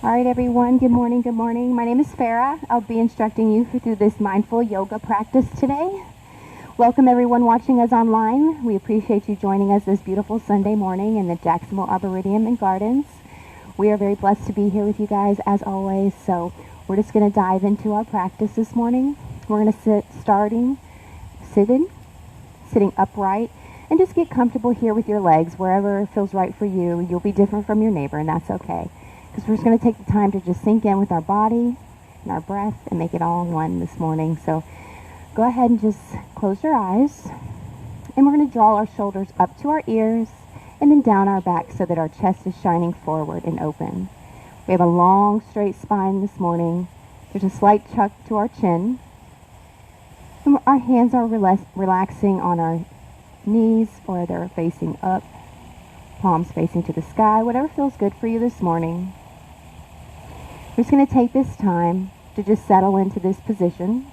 All right, everyone. Good morning. Good morning. My name is Farah. I'll be instructing you through this mindful yoga practice today. Welcome, everyone watching us online. We appreciate you joining us this beautiful Sunday morning in the Jacksonville Arboretum and Gardens. We are very blessed to be here with you guys as always. So we're just going to dive into our practice this morning. We're going to sitting upright, and just get comfortable here with your legs wherever feels right for you. You'll be different from your neighbor, and that's okay. Because we're just going to take the time to just sink in with our body and our breath and make it all one this morning. So go ahead and just close your eyes. And we're going to draw our shoulders up to our ears and then down our back so that our chest is shining forward and open. We have a long, straight spine this morning. There's a slight chuck to our chin. And our hands are relaxing on our knees, or they're facing up, palms facing to the sky, whatever feels good for you this morning. We're just going to take this time to just settle into this position,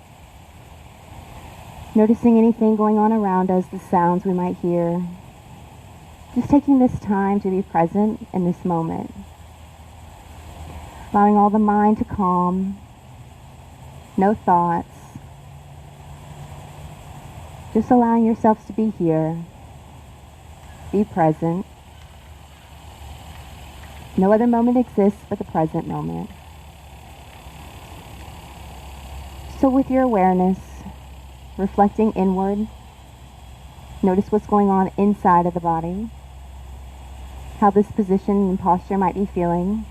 noticing anything going on around us, the sounds we might hear. Just taking this time to be present in this moment. Allowing all the mind to calm, no thoughts. Just allowing yourselves to be here, be present. No other moment exists but the present moment. So with your awareness, reflecting inward, notice what's going on inside of the body, how this position and posture might be feeling,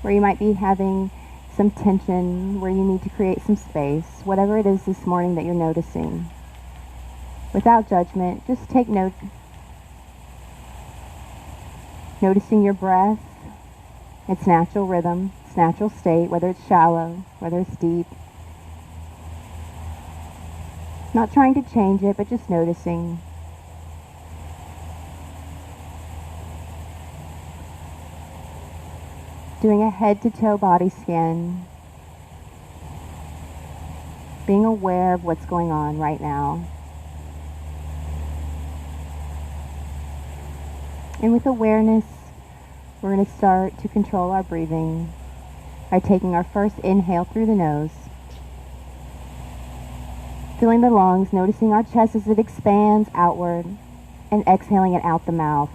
where you might be having some tension, where you need to create some space, whatever it is this morning that you're noticing. Without judgment, just take note, noticing your breath, its natural rhythm, its natural state, whether it's shallow, whether it's deep. Not trying to change it, but just noticing. Doing a head-to-toe body scan. Being aware of what's going on right now. And with awareness, we're going to start to control our breathing by taking our first inhale through the nose. Filling the lungs, noticing our chest as it expands outward, and exhaling it out the mouth.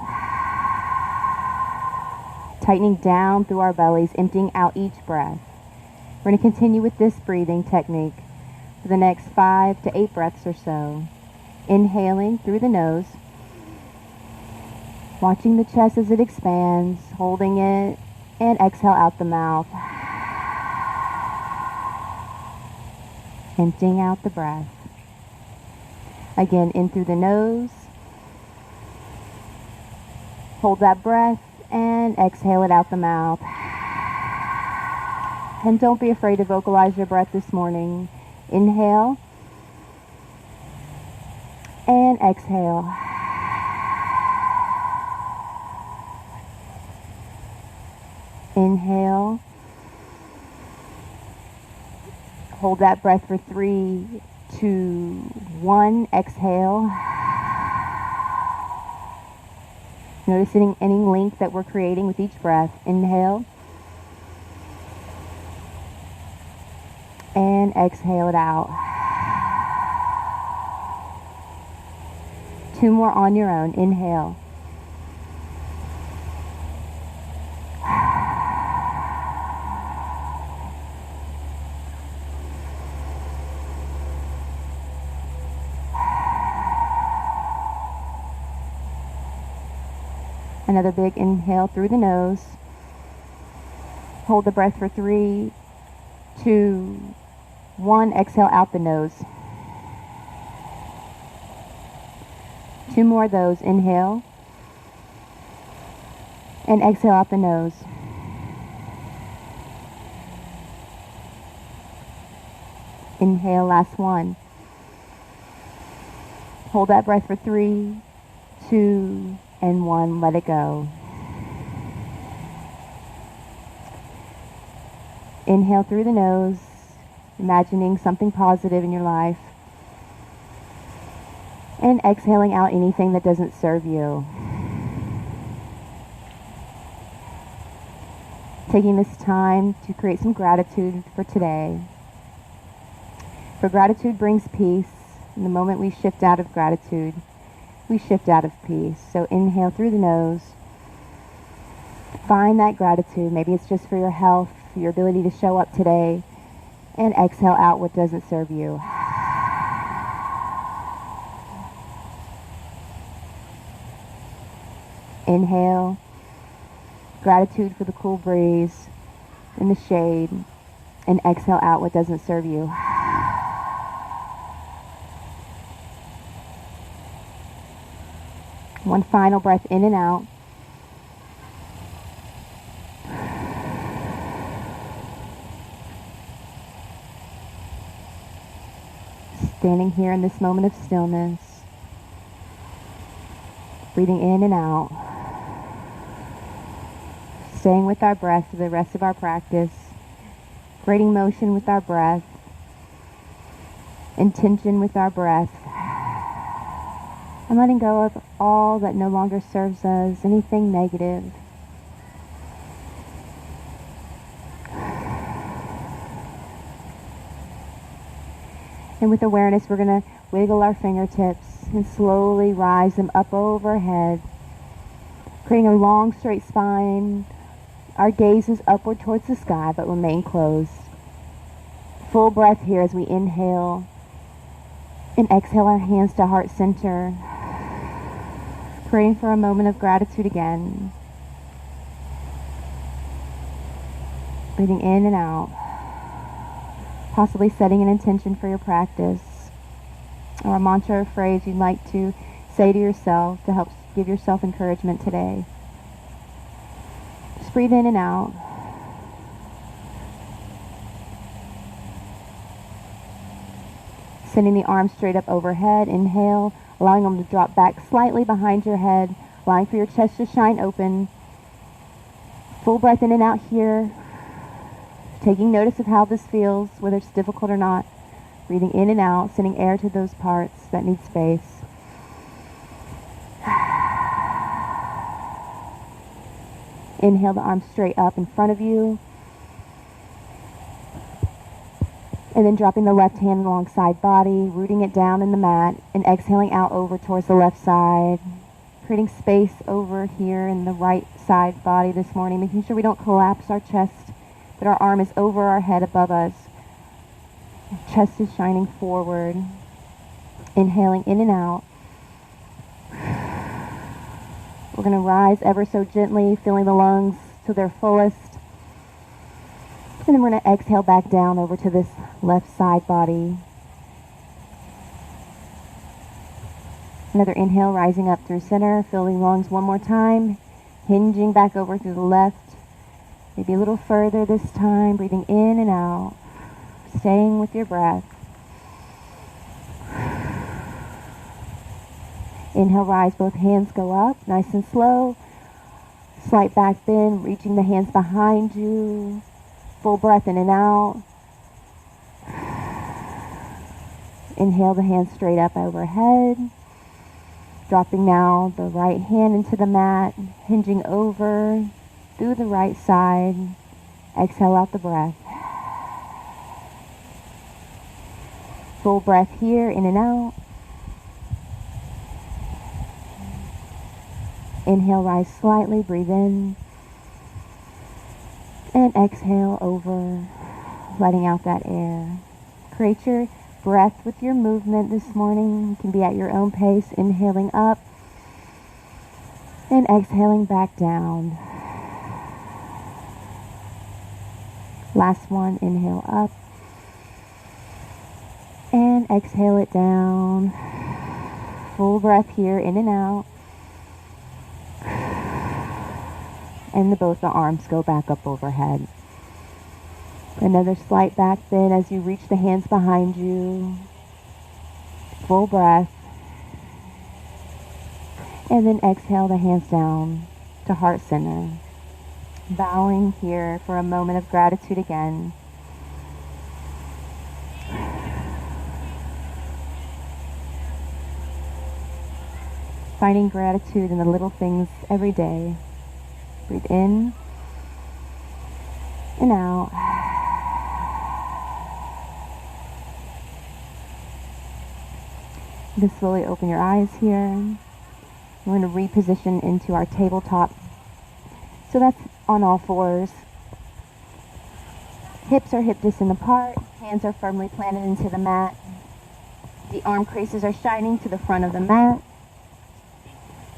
Tightening down through our bellies, emptying out each breath. We're going to continue with this breathing technique for the next 5 to 8 breaths or so. Inhaling through the nose, watching the chest as it expands, holding it, and exhale out the mouth. Emptying out the breath. Again, in through the nose. Hold that breath and exhale it out the mouth. And don't be afraid to vocalize your breath this morning. Inhale and exhale. Inhale. Hold that breath for 3, 2, 1. Exhale. Noticing any link that we're creating with each breath. Inhale. And exhale it out. 2 more on your own. Inhale. Another big inhale through the nose. Hold the breath for 3, 2, 1. Exhale out the nose. 2 more of those. Inhale. And exhale out the nose. Inhale, last one. Hold that breath for 3, 2, and 1. Let it go. Inhale through the nose, imagining something positive in your life. And exhaling out anything that doesn't serve you. Taking this time to create some gratitude for today. For gratitude brings peace. And the moment we shift out of gratitude, we shift out of peace. So inhale through the nose. Find that gratitude. Maybe it's just for your health, for your ability to show up today. And exhale out what doesn't serve you. Inhale. Gratitude for the cool breeze in the shade. And exhale out what doesn't serve you. One final breath in and out. Standing here in this moment of stillness. Breathing in and out. Staying with our breath for the rest of our practice. Creating motion with our breath. Intention with our breath. And letting go of all that no longer serves us, anything negative. And with awareness, we're going to wiggle our fingertips and slowly rise them up overhead, creating a long, straight spine. Our gaze is upward towards the sky, but remain closed. Full breath here as we inhale and exhale our hands to heart center, praying for a moment of gratitude again. Breathing in and out. Possibly setting an intention for your practice, or a mantra or phrase you'd like to say to yourself to help give yourself encouragement today. Just breathe in and out. Sending the arms straight up overhead. Inhale, allowing them to drop back slightly behind your head, allowing for your chest to shine open. Full breath in and out here. Taking notice of how this feels, whether it's difficult or not. Breathing in and out, sending air to those parts that need space. Inhale the arms straight up in front of you. And then dropping the left hand alongside body, rooting it down in the mat, and exhaling out over towards the left side. Creating space over here in the right side body this morning, making sure we don't collapse our chest, but our arm is over our head above us. Chest is shining forward. Inhaling in and out. We're going to rise ever so gently, filling the lungs to their fullest. And then we're going to exhale back down over to this left side body. Another inhale, rising up through center, filling lungs one more time. Hinging back over through the left. Maybe a little further this time, breathing in and out, staying with your breath. Inhale, rise, both hands go up, nice and slow. Slight back bend, reaching the hands behind you. Full breath in and out. Inhale the hands straight up overhead. Dropping now the right hand into the mat, hinging over through the right side. Exhale out the breath. Full breath here, in and out. Inhale, rise slightly, breathe in. And exhale over, letting out that air. Create your breath with your movement this morning. You can be at your own pace, inhaling up and exhaling back down. Last one, inhale up and exhale it down. Full breath here, in and out. And both the arms go back up overhead. Another slight back bend as you reach the hands behind you. Full breath. And then exhale the hands down to heart center. Bowing here for a moment of gratitude again. Finding gratitude in the little things every day. Breathe in and out. Just slowly open your eyes here. We're going to reposition into our tabletop. So that's on all fours. Hips are hip distance apart. Hands are firmly planted into the mat. The arm creases are shining to the front of the mat.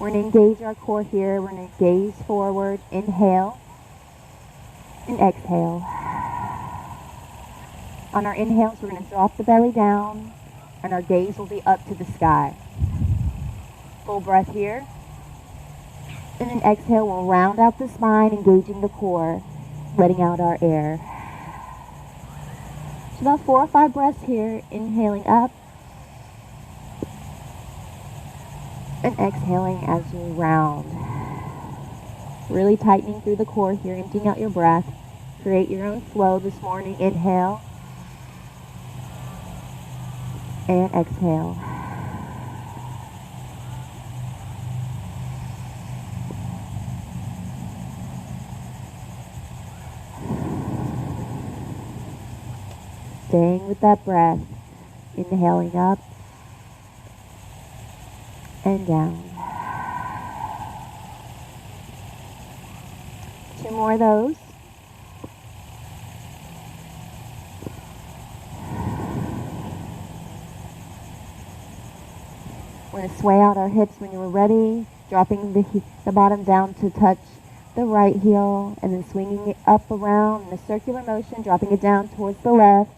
We're going to engage our core here. We're going to gaze forward. Inhale and exhale. On our inhales, we're going to drop the belly down, and our gaze will be up to the sky. Full breath here. And then exhale, we'll round out the spine, engaging the core, letting out our air. So about 4 or 5 breaths here, inhaling up, and exhaling as you round. Really tightening through the core here, emptying out your breath. Create your own flow this morning. Inhale, and exhale. Staying with that breath, inhaling up and down. 2 more of those. We're going to sway out our hips when you're ready, dropping the bottom down to touch the right heel, and then swinging it up around in a circular motion, dropping it down towards the left.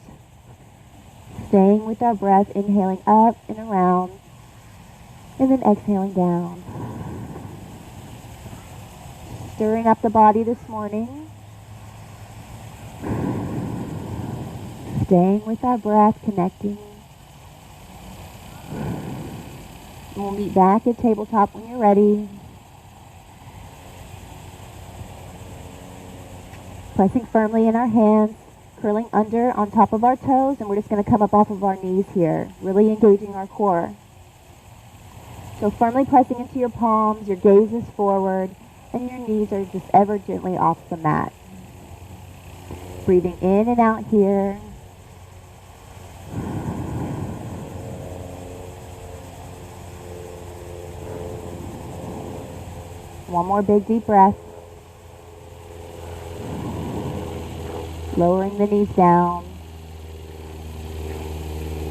Staying with our breath, inhaling up and around, and then exhaling down. Stirring up the body this morning. Staying with our breath, connecting. We'll meet back at tabletop when you're ready. Pressing firmly in our hands, curling under on top of our toes, and we're just going to come up off of our knees here, really engaging our core. So firmly pressing into your palms, your gaze is forward, and your knees are just ever gently off the mat. Breathing in and out here. One more big deep breath. Lowering the knees down.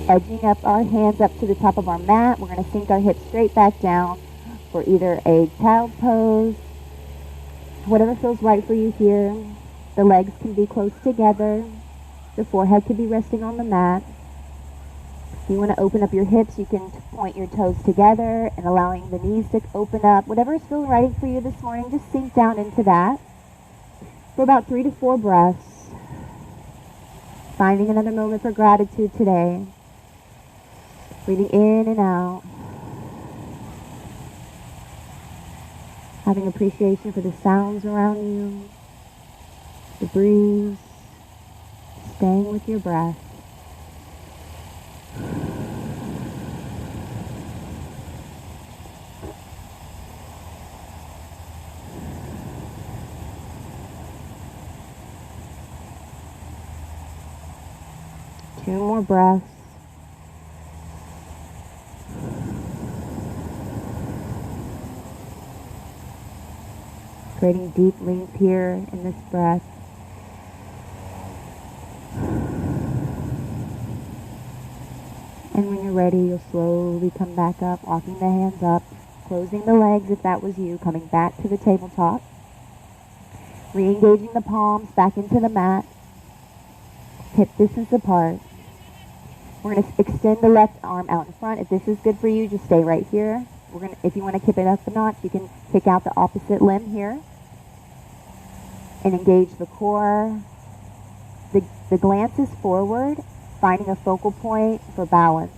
Edging up our hands up to the top of our mat. We're going to sink our hips straight back down for either a child pose, whatever feels right for you here. The legs can be close together. The forehead can be resting on the mat. If you want to open up your hips, you can point your toes together and allowing the knees to open up. Whatever is feeling right for you this morning, just sink down into that for about 3 to 4 breaths. Finding another moment for gratitude today. Breathing in and out. Having appreciation for the sounds around you. The breeze. Staying with your breath. Two more breaths. Creating deep length here in this breath. And when you're ready, you'll slowly come back up, walking the hands up, closing the legs if that was you, coming back to the tabletop. Re-engaging the palms back into the mat, hip distance apart. We're going to extend the left arm out in front. If this is good for you, just stay right here. If you want to kick it up a notch, you can kick out the opposite limb here. And engage the core. The glance is forward, finding a focal point for balance.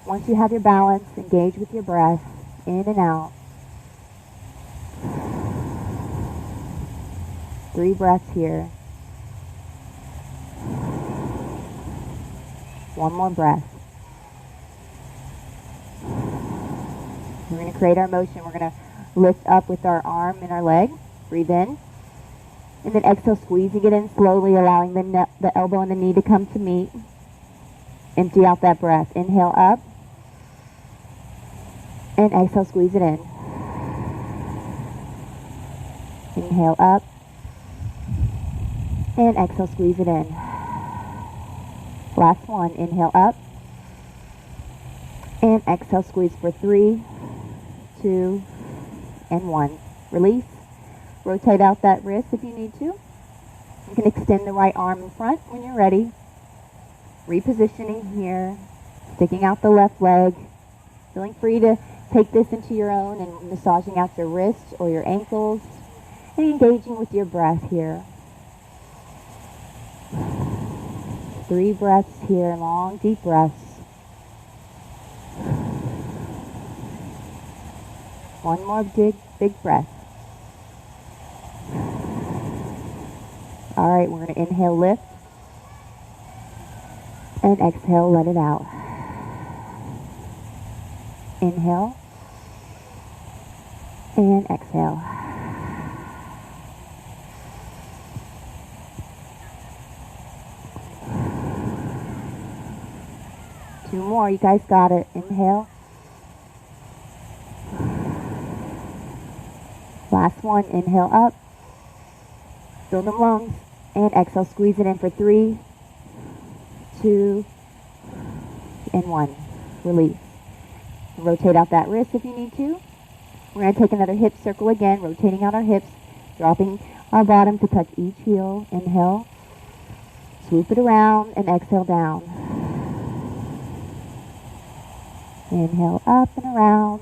Once you have your balance, engage with your breath, in and out. 3 breaths here. 1 more breath. We're going to create our motion. We're going to lift up with our arm and our leg. Breathe in. And then exhale, squeezing it in slowly, allowing the elbow and the knee to come to meet. Empty out that breath. Inhale up. And exhale, squeeze it in. Inhale up. And exhale, squeeze it in. Last one. Inhale up. And exhale, squeeze for 3, 2, and 1. Release. Rotate out that wrist if you need to. You can extend the right arm in front when you're ready. Repositioning here. Sticking out the left leg. Feeling free to take this into your own and massaging out your wrists or your ankles. And engaging with your breath here. 3 breaths here. Long, deep breaths. 1 more big breath. All right, we're going to inhale, lift. And exhale, let it out. Inhale. And exhale. Two more, you guys got it. Inhale. Last one, inhale up. Fill the lungs. And exhale, squeeze it in for 3, 2, and 1. Release. Rotate out that wrist if you need to. We're going to take another hip circle again, rotating out our hips, dropping our bottom to touch each heel. Inhale. Swoop it around and exhale down. Inhale up and around.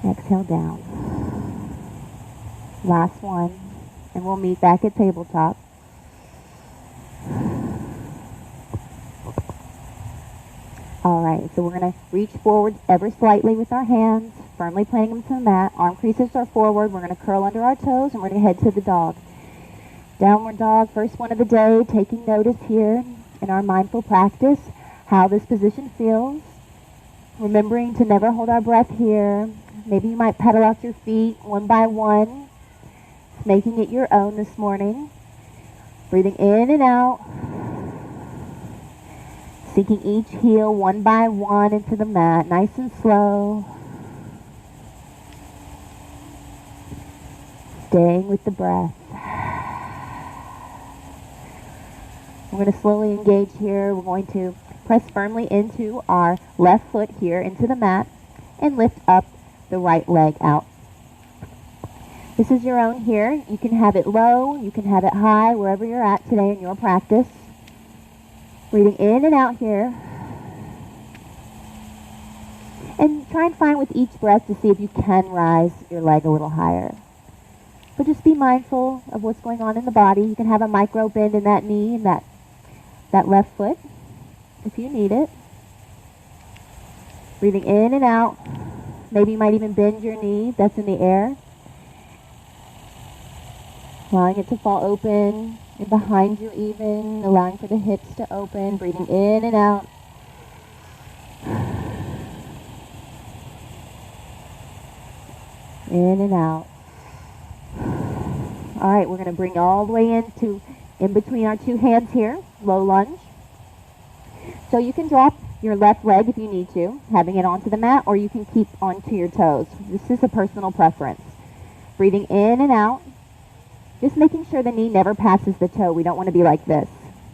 Exhale down. Last one. And we'll meet back at tabletop. Alright, so we're going to reach forward ever slightly with our hands, firmly planting them to the mat. Arm creases are forward. We're going to curl under our toes and we're going to head to the dog. Downward dog, first one of the day, taking notice here in our mindful practice, how this position feels. Remembering to never hold our breath here. Maybe you might pedal out your feet one by one. Making it your own this morning. Breathing in and out. Sinking each heel one by one into the mat, nice and slow. Staying with the breath. We're going to slowly engage here. We're going to press firmly into our left foot here into the mat and lift up the right leg out. This is your own here. You can have it low, you can have it high, wherever you're at today in your practice. Breathing in and out here. And try and find with each breath to see if you can rise your leg a little higher. But just be mindful of what's going on in the body. You can have a micro bend in that knee and that left foot if you need it. Breathing in and out. Maybe you might even bend your knee if that's in the air. Allowing it to fall open and behind you even, allowing for the hips to open, breathing in and out. In and out. All right, we're going to bring all the way in between our two hands here, low lunge. So you can drop your left leg if you need to, having it onto the mat, or you can keep onto your toes. This is a personal preference. Breathing in and out. Just making sure the knee never passes the toe. We don't want to be like this.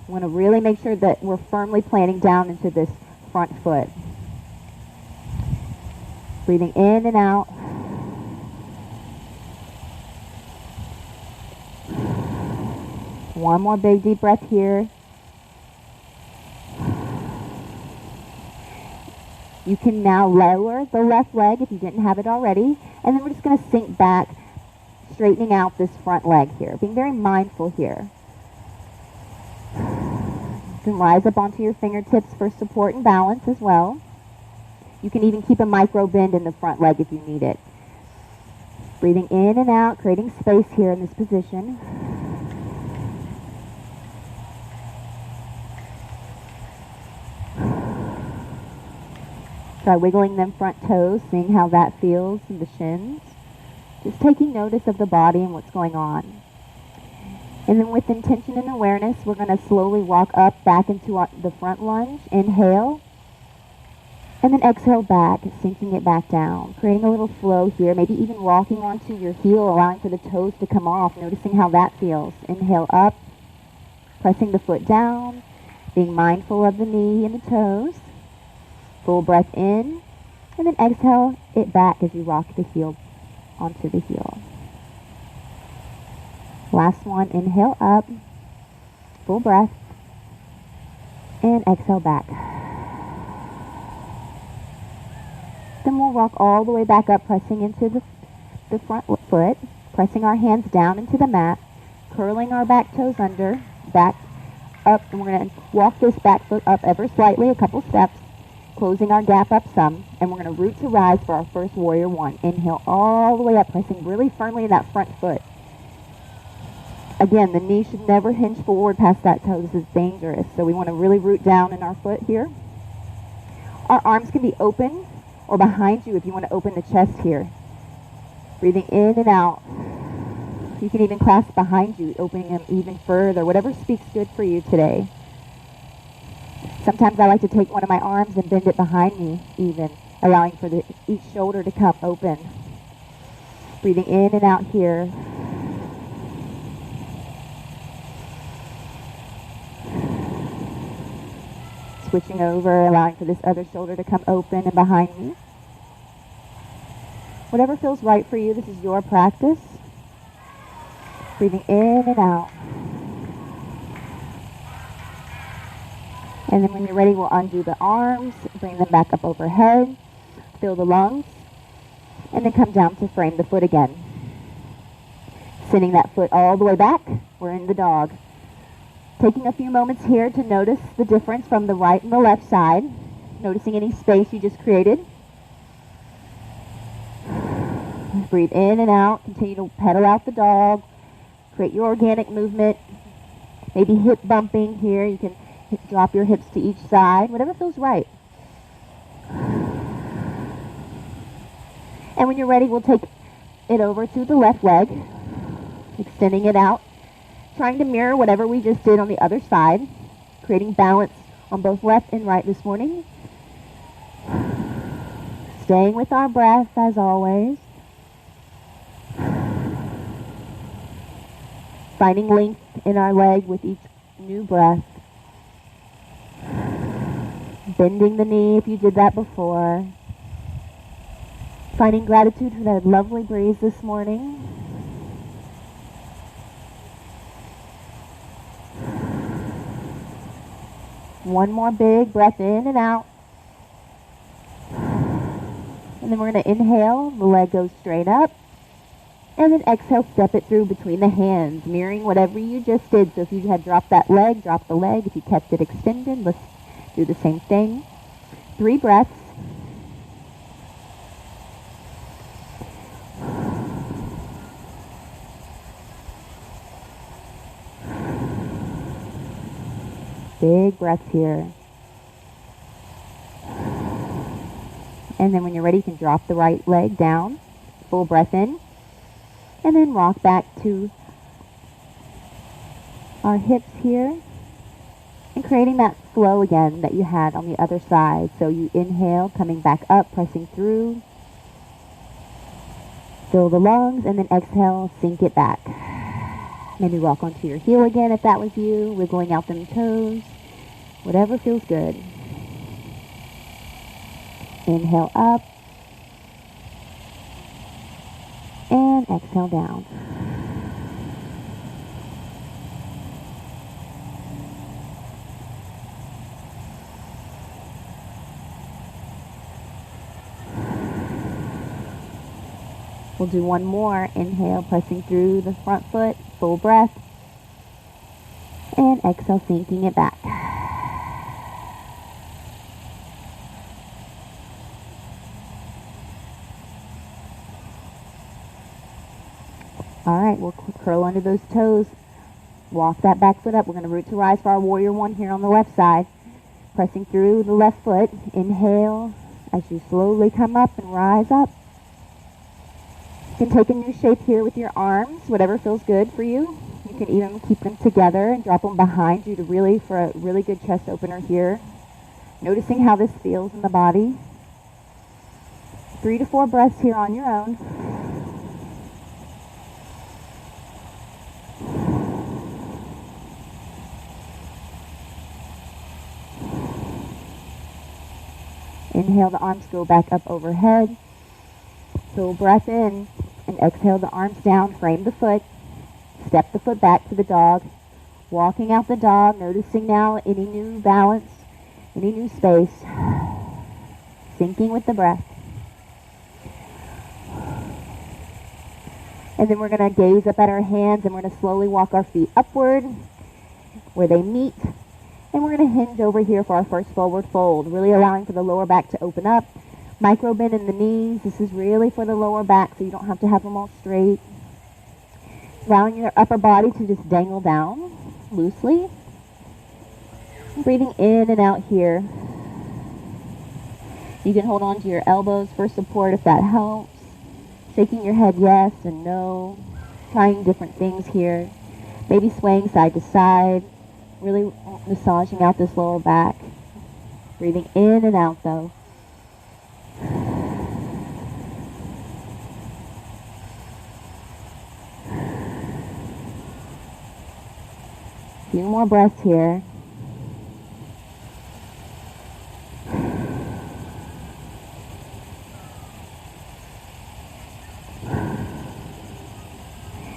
We want to really make sure that we're firmly planting down into this front foot. Breathing in and out. One more big deep breath here. You can now lower the left leg if you didn't have it already. And then we're just going to sink back, straightening out this front leg here. Being very mindful here. You can rise up onto your fingertips for support and balance as well. You can even keep a micro bend in the front leg if you need it. Breathing in and out, creating space here in this position. Try wiggling them front toes, seeing how that feels in the shins. Just taking notice of the body and what's going on. And then with intention and awareness, we're going to slowly walk up back into the front lunge. Inhale. And then exhale back, sinking it back down. Creating a little flow here, maybe even walking onto your heel, allowing for the toes to come off, noticing how that feels. Inhale up, pressing the foot down, being mindful of the knee and the toes. Full breath in, and then exhale it back as you rock the heel onto the heel. Last one, inhale up, full breath, and exhale back. Then we'll rock all the way back up, pressing into the front foot, pressing our hands down into the mat, curling our back toes under, back up, and we're going to walk this back foot up ever slightly, a couple steps, closing our gap up some, and we're going to root to rise for our first warrior one. Inhale all the way up, pressing really firmly in that front foot. Again, the knee should never hinge forward past that toe. This is dangerous, so we want to really root down in our foot here. Our arms can be open or behind you if you want to open the chest here. Breathing in and out. You can even clasp behind you, opening them even further, whatever speaks good for you today. Sometimes I like to take one of my arms and bend it behind me even, allowing for each shoulder to come open. Breathing in and out here. Switching over, allowing for this other shoulder to come open and behind me. Whatever feels right for you, this is your practice. Breathing in and out. And then when you're ready, we'll undo the arms, bring them back up overhead, fill the lungs, and then come down to frame the foot again. Sending that foot all the way back, we're in the dog. Taking a few moments here to notice the difference from the right and the left side. Noticing any space you just created. Breathe in and out. Continue to pedal out the dog. Create your organic movement. Maybe hip bumping here. You can drop your hips to each side. Whatever feels right. And when you're ready, we'll take it over to the left leg. Extending it out. Trying to mirror whatever we just did on the other side, creating balance on both left and right this morning. Staying with our breath as always. Finding length in our leg with each new breath. Bending the knee if you did that before. Finding gratitude for that lovely breeze this morning. One more big breath in and out. And then we're going to inhale. The leg goes straight up. And then exhale, step it through between the hands, mirroring whatever you just did. So if you had dropped that leg, drop the leg. If you kept it extended, let's do the same thing. 3 breaths. Big breaths here. And then when you're ready, you can drop the right leg down. Full breath in. And then rock back to our hips here. And creating that flow again that you had on the other side. So you inhale, coming back up, pressing through. Fill the lungs, and then exhale, sink it back. Maybe walk onto your heel again if that was you, wiggling out them toes. Whatever feels good. Inhale up. And exhale down. We'll do one more. Inhale, pressing through the front foot, full breath. And exhale, sinking it back. Alright, we'll curl under those toes. Walk that back foot up. We're going to root to rise for our warrior one here on the left side. Pressing through the left foot. Inhale as you slowly come up and rise up. You can take a new shape here with your arms, whatever feels good for you. You can even keep them together and drop them behind you for a really good chest opener here. Noticing how this feels in the body. 3 to 4 breaths here on your own. Inhale, the arms go back up overhead. Full breath in, and exhale the arms down, frame the foot. Step the foot back to the dog. Walking out the dog, noticing now any new balance, any new space. Syncing with the breath. And then we're going to gaze up at our hands, and we're going to slowly walk our feet upward where they meet. And we're going to hinge over here for our first forward fold, really allowing for the lower back to open up. Micro bend in the knees. This is really for the lower back, so you don't have to have them all straight. Allowing your upper body to just dangle down loosely. Breathing in and out here. You can hold on to your elbows for support if that helps. Shaking your head yes and no. Trying different things here. Maybe swaying side to side. Really massaging out this lower back. Breathing in and out though. A few more breaths here.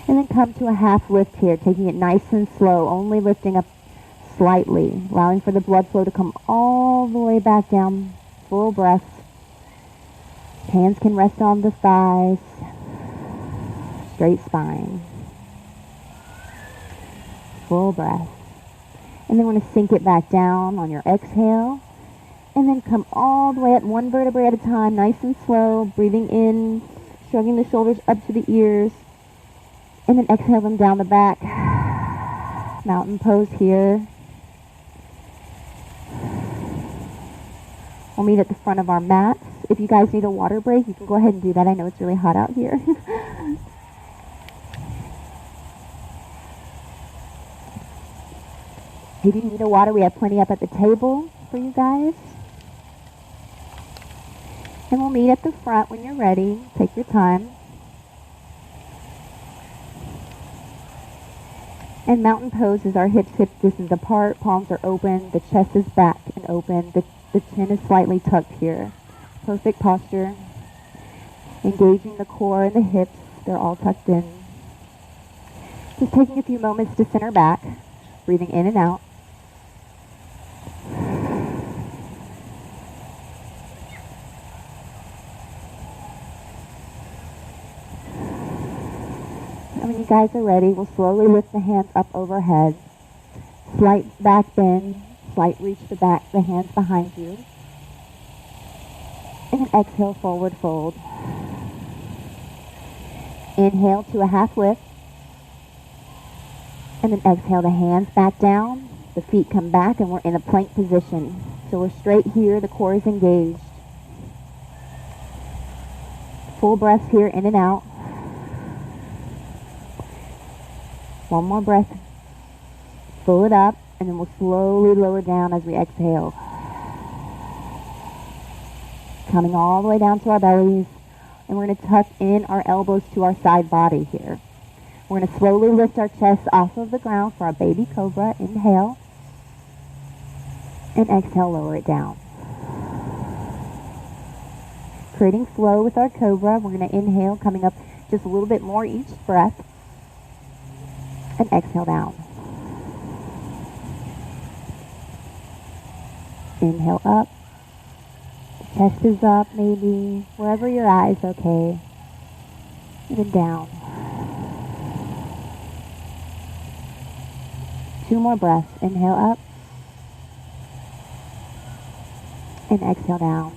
And then come to a half lift here, taking it nice and slow, only lifting up slightly, allowing for the blood flow to come all the way back down. Full breath. Hands can rest on the thighs. Straight spine. Full breath. And then we're going to sink it back down on your exhale. And then come all the way up, one vertebrae at a time, nice and slow. Breathing in, shrugging the shoulders up to the ears. And then exhale them down the back. Mountain pose here. We'll meet at the front of our mats. If you guys need a water break, you can go ahead and do that. I know it's really hot out here. If you need a water, we have plenty up at the table for you guys. And we'll meet at the front when you're ready. Take your time. And mountain pose is our hips hip distance apart, palms are open, the chest is back and open, the chin is slightly tucked here. Perfect posture. Engaging the core and the hips, they're all tucked in. Just taking a few moments to center back, breathing in and out. And when you guys are ready, we'll slowly lift the hands up overhead. Slight back bend, slight reach the back, the hands behind you. And then exhale, forward fold. Inhale to a half lift. And then exhale, the hands back down, the feet come back, and we're in a plank position. So we're straight here, the core is engaged. Full breaths here, in and out. One more breath. Fill it up, and then we'll slowly lower down as we exhale. Coming all the way down to our bellies, and we're going to tuck in our elbows to our side body here. We're going to slowly lift our chest off of the ground for our baby cobra. Inhale, and exhale, lower it down. Creating flow with our cobra, we're going to inhale, coming up just a little bit more each breath. And exhale down. Inhale up. The chest is up, maybe. Wherever your eyes, okay. And then down. 2 more breaths. Inhale up. And exhale down.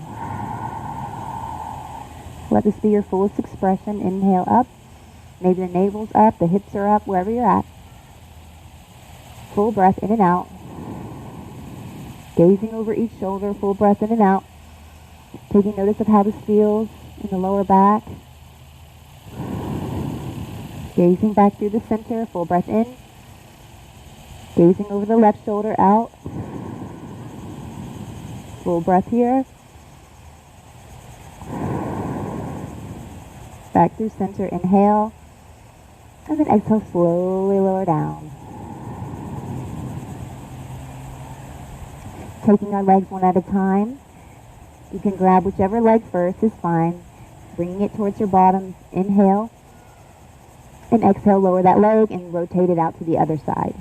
Let this be your fullest expression. Inhale up. Maybe the navel's up, the hips are up, wherever you're at. Full breath in and out. Gazing over each shoulder, full breath in and out. Taking notice of how this feels in the lower back. Gazing back through the center, full breath in. Gazing over the left shoulder out. Full breath here. Back through center, inhale. And then exhale, slowly lower down. Taking our legs one at a time. You can grab whichever leg first is fine. Bringing it towards your bottom, inhale. And exhale, lower that leg and rotate it out to the other side.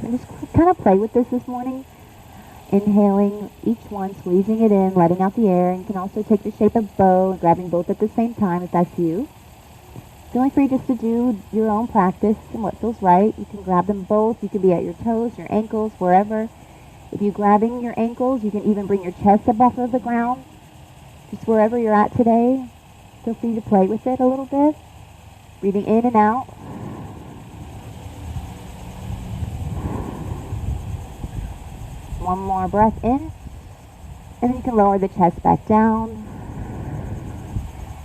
And just kind of play with this morning. Inhaling each one, squeezing it in, letting out the air. And you can also take the shape of bow and grabbing both at the same time if that's you. Feeling free just to do your own practice and what feels right. You can grab them both. You can be at your toes, your ankles, wherever. If you're grabbing your ankles, you can even bring your chest up off of the ground. Just wherever you're at today, feel free to play with it a little bit. Breathing in and out. One more breath in. And then you can lower the chest back down.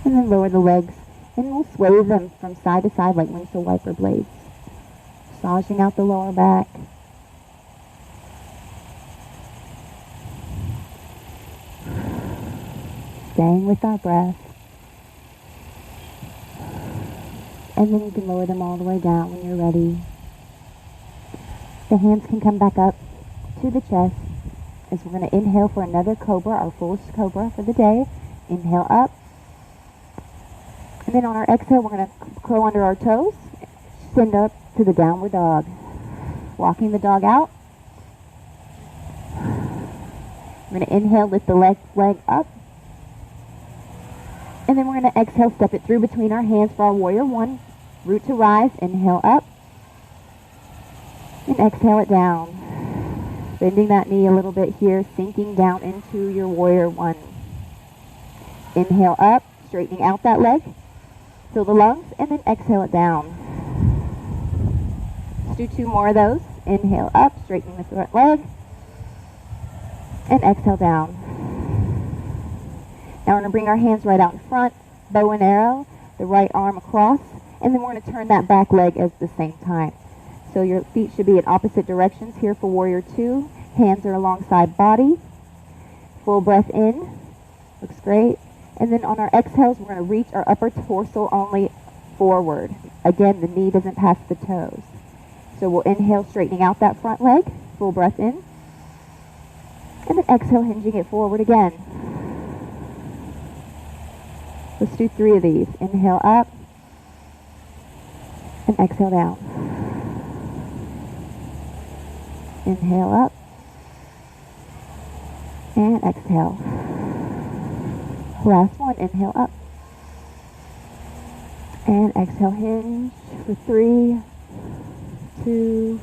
And then lower the legs. And we'll sway them from side to side like windshield wiper blades. Massaging out the lower back. Staying with our breath. And then you can lower them all the way down when you're ready. The hands can come back up to the chest as we're going to inhale for another Cobra, our fullest Cobra for the day. Inhale up. And then on our exhale, we're going to curl under our toes, send up to the downward dog. Walking the dog out. We're going to inhale, lift the leg up. And then we're going to exhale, step it through between our hands for our warrior one. Root to rise, inhale up. And exhale it down. Bending that knee a little bit here, sinking down into your warrior one. Inhale up, straightening out that leg. Fill the lungs, and then exhale it down. Let's do 2 more of those. Inhale up, straightening the front leg. And exhale down. Now we're going to bring our hands right out in front, bow and arrow, the right arm across, and then we're going to turn that back leg at the same time. So your feet should be in opposite directions here for warrior 2. Hands are alongside body. Full breath in. Looks great. And then on our exhales, we're going to reach our upper torso only forward. Again, the knee doesn't pass the toes. So we'll inhale, straightening out that front leg. Full breath in. And then exhale, hinging it forward again. Let's do 3 of these. Inhale up. And exhale down. Inhale up. And exhale. Last one. Inhale up. And exhale, hinge for 3, 2,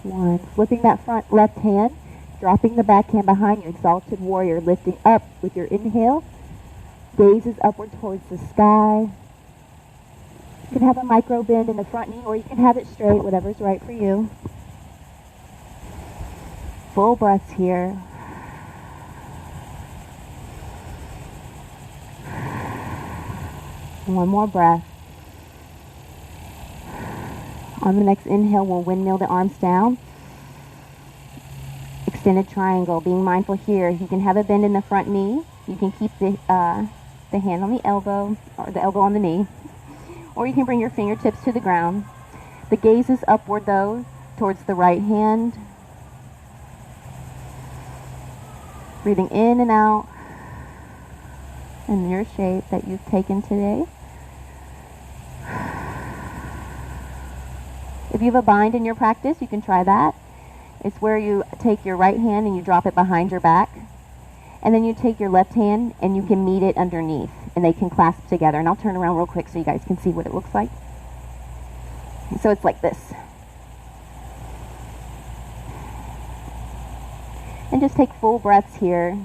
1. Flipping that front left hand. Dropping the back hand behind you. Exalted warrior. Lifting up with your inhale. Gazes upward towards the sky. You can have a micro bend in the front knee, or you can have it straight, whatever's right for you. Full breaths here. One more breath. On the next inhale, we'll windmill the arms down. Extended triangle. Being mindful here, you can have a bend in the front knee. You can keep the hand on the elbow, or the elbow on the knee. Or you can bring your fingertips to the ground. The gaze is upward, though, towards the right hand. Breathing in and out in your shape that you've taken today. If you have a bind in your practice, you can try that. It's where you take your right hand and you drop it behind your back. And then you take your left hand and you can meet it underneath. And they can clasp together. And I'll turn around real quick so you guys can see what it looks like. So it's like this. And just take full breaths here.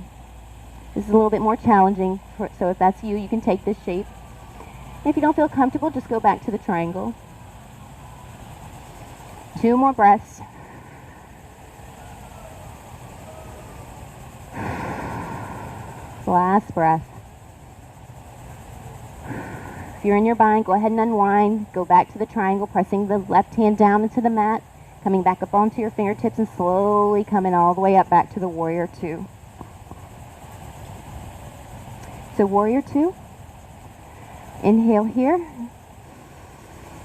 This is a little bit more challenging. So if that's you, you can take this shape. And if you don't feel comfortable, just go back to the triangle. 2 more breaths. Last breath. If you're in your bind, go ahead and unwind. Go back to the triangle, pressing the left hand down into the mat, coming back up onto your fingertips and slowly coming all the way up back to the warrior two. So warrior two, inhale here,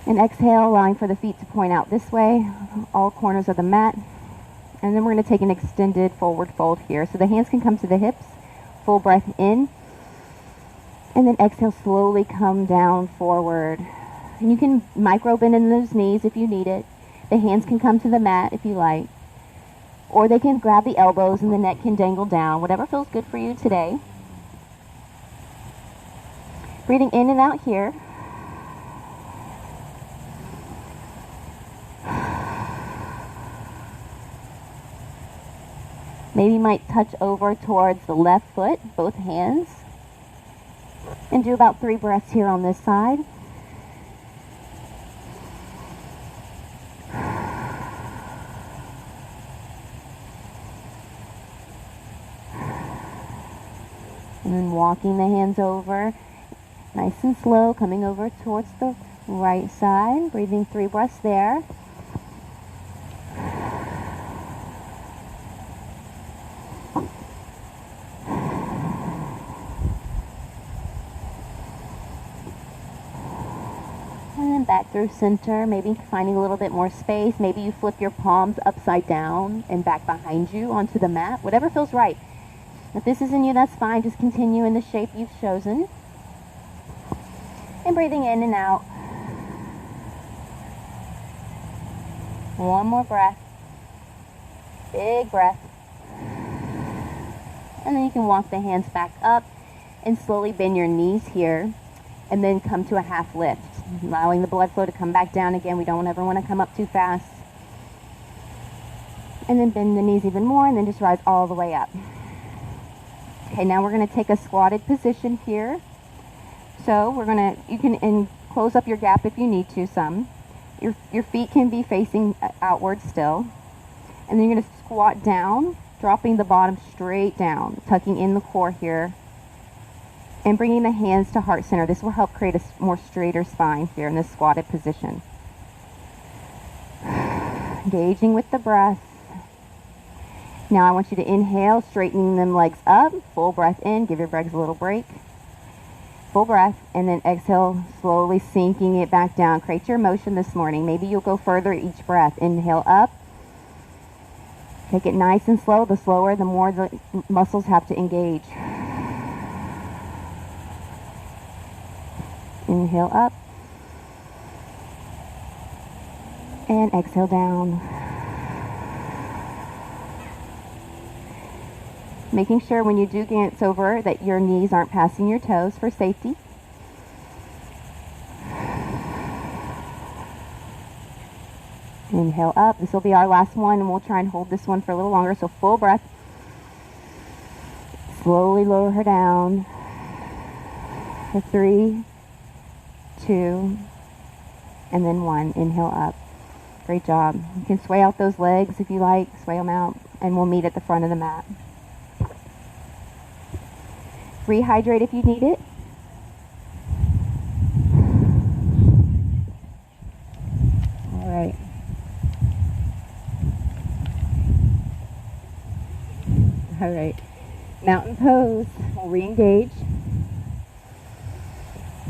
and exhale, allowing for the feet to point out this way, all corners of the mat. And then we're going to take an extended forward fold here. So the hands can come to the hips, full breath in, and then exhale, slowly come down forward. And you can micro bend in those knees if you need it. The hands can come to the mat if you like, or they can grab the elbows and the neck can dangle down, whatever feels good for you today. Breathing in and out here. Maybe you might touch over towards the left foot, both hands. And do about 3 breaths here on this side. And then walking the hands over, nice and slow, coming over towards the right side. Breathing 3 breaths there. Back through center, maybe finding a little bit more space. Maybe you flip your palms upside down and back behind you onto the mat. Whatever feels right. If this isn't you, that's fine. Just continue in the shape you've chosen. And breathing in and out. One more breath. Big breath. And then you can walk the hands back up and slowly bend your knees here. And then come to a half lift, allowing the blood flow to come back down again. We don't ever want to come up too fast. And then bend the knees even more, and then just rise all the way up. Okay, now we're going to take a squatted position here. So you can close up your gap if you need to some. Your feet can be facing outward still. And then you're going to squat down, dropping the bottom straight down, tucking in the core here. And bringing the hands to heart center. This will help create a more straighter spine here in this squatted position. Engaging with the breath. Now I want you to inhale, straightening them legs up. Full breath in. Give your legs a little break. Full breath. And then exhale, slowly sinking it back down. Create your motion this morning. Maybe you'll go further each breath. Inhale up. Take it nice and slow. The slower, the more the muscles have to engage. Inhale up, and exhale down. Making sure when you do glance over that your knees aren't passing your toes for safety. Inhale up. This will be our last one, and we'll try and hold this one for a little longer. So full breath. Slowly lower her down. For 3, 2, and then 1. Inhale up. Great job. You can sway out those legs if you like. Sway them out, and we'll meet at the front of the mat. Rehydrate if you need it. All right. All right. Mountain pose. We'll re-engage.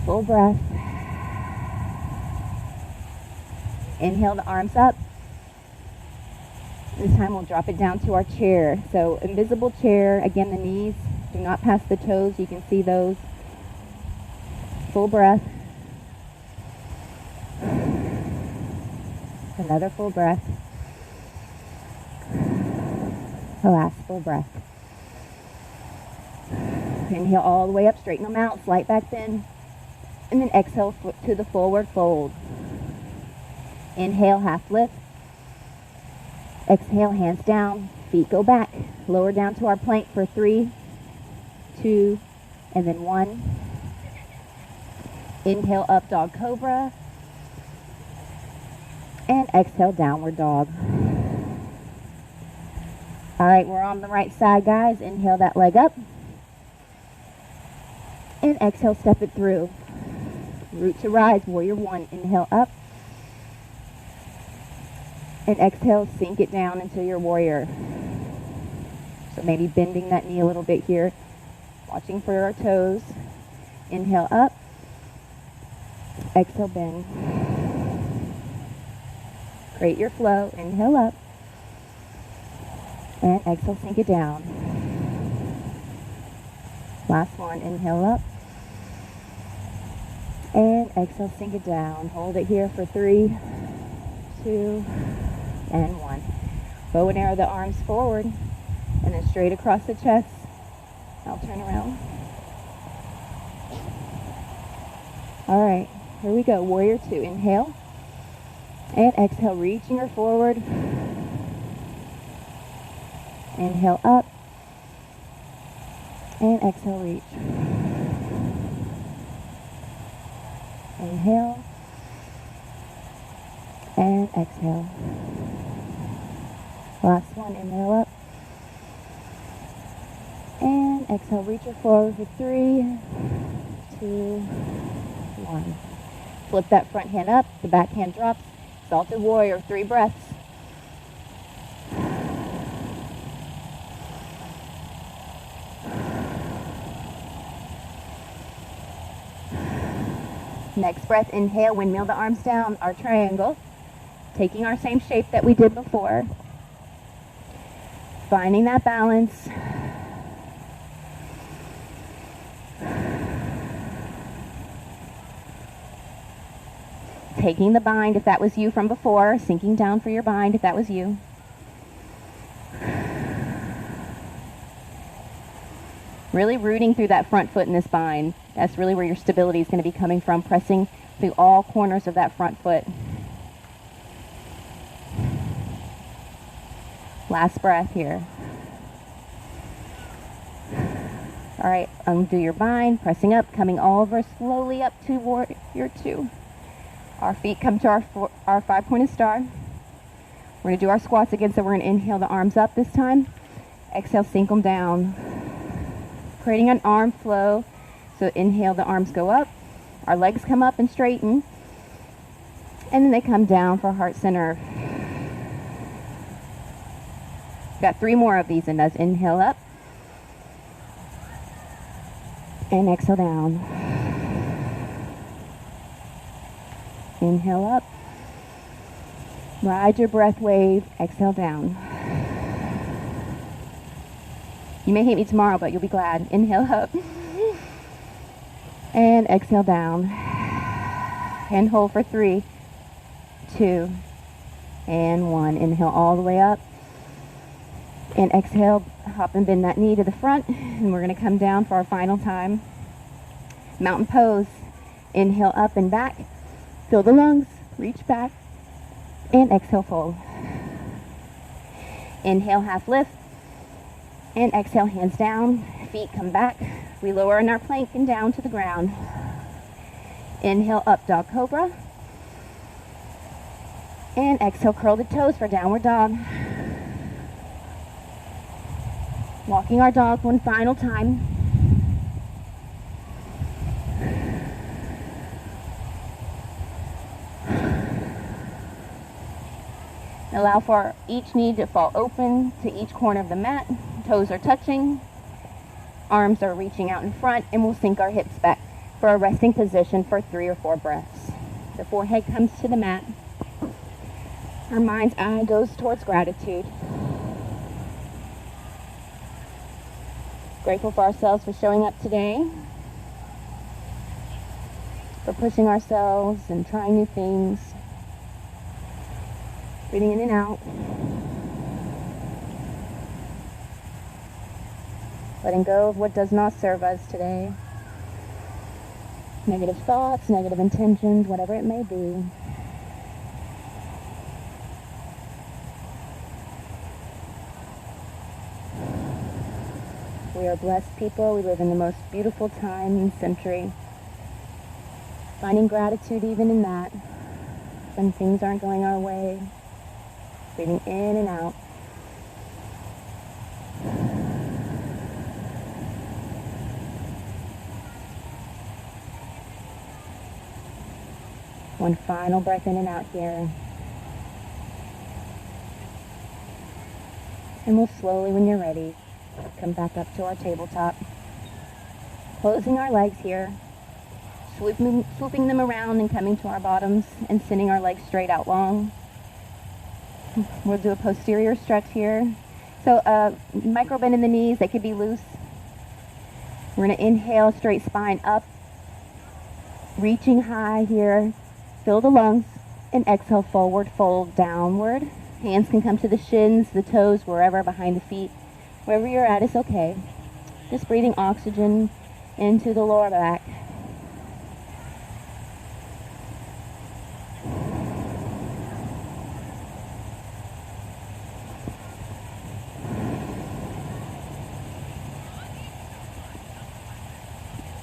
Full breath. Inhale the arms up. This time we'll drop it down to our chair. So invisible chair. Again, the knees do not pass the toes. You can see those. Full breath. Another full breath. The last full breath. Inhale all the way up. Straighten them out. Slight back bend. And then exhale to the forward fold. Inhale, half lift. Exhale, hands down. Feet go back. Lower down to our plank for 3, 2, and then 1. Inhale, up dog cobra. And exhale, downward dog. All right, we're on the right side, guys. Inhale that leg up. And exhale, step it through. Root to rise, warrior one. Inhale up. And exhale, sink it down into your warrior. So maybe bending that knee a little bit here. Watching for our toes. Inhale up. Exhale, bend. Create your flow. Inhale up. And exhale, sink it down. Last one. Inhale up. And exhale, sink it down. Hold it here for 3, 2, and 1. Bow and arrow the arms forward and then straight across the chest. I'll turn around. All right, here we go. Warrior two. Inhale and exhale, reaching her forward. Inhale up and exhale, reach. Inhale and exhale. Last one. Inhale up and exhale, reach her forward for 3, 2, 1. Flip that front hand up, the back hand drops. Exalted warrior, 3 breaths. Next breath, inhale, windmill the arms down, our triangle. Taking our same shape that we did before. Finding that balance. Taking the bind if that was you from before, sinking down for your bind if that was you. Really rooting through that front foot in this bind. That's really where your stability is going to be coming from, pressing through all corners of that front foot. Last breath here. All right, undo your bind, pressing up, coming all over slowly up to warrior two. Our feet come to our 5-pointed star. We're going to do our squats again, so we're going to inhale the arms up this time. Exhale, sink them down. Creating an arm flow. So inhale, the arms go up. Our legs come up and straighten. And then they come down for heart center. Got 3 more of these in us. Inhale up. And exhale down. Inhale up. Ride your breath wave. Exhale down. You may hate me tomorrow, but you'll be glad. Inhale up. And exhale down. And hold for 3, 2, and 1. Inhale all the way up. And exhale, hop and bend that knee to the front. And we're going to come down for our final time. Mountain pose. Inhale up and back. Fill the lungs. Reach back. And exhale, fold. Inhale, half lift. And exhale, hands down, feet come back. We lower in our plank and down to the ground. Inhale, up dog cobra. And exhale, curl the toes for downward dog. Walking our dog one final time. Allow for each knee to fall open to each corner of the mat. Toes are touching, arms are reaching out in front, and we'll sink our hips back for a resting position for 3 or 4 breaths. The forehead comes to the mat. Our mind's eye goes towards gratitude. Grateful for ourselves for showing up today, for pushing ourselves and trying new things. Breathing in and out. Letting go of what does not serve us today. Negative thoughts, negative intentions, whatever it may be. We are blessed people. We live in the most beautiful time and century. Finding gratitude even in that, when things aren't going our way. Breathing in and out. One final breath in and out here. And we'll slowly, when you're ready, come back up to our tabletop. Closing our legs here. Swooping them around and coming to our bottoms and sending our legs straight out long. We'll do a posterior stretch here. So micro bend in the knees, they could be loose. We're going to inhale, straight spine up, reaching high here. Fill the lungs, and exhale, forward fold downward. Hands can come to the shins, the toes, wherever behind the feet. Wherever you're at is okay. Just breathing oxygen into the lower back.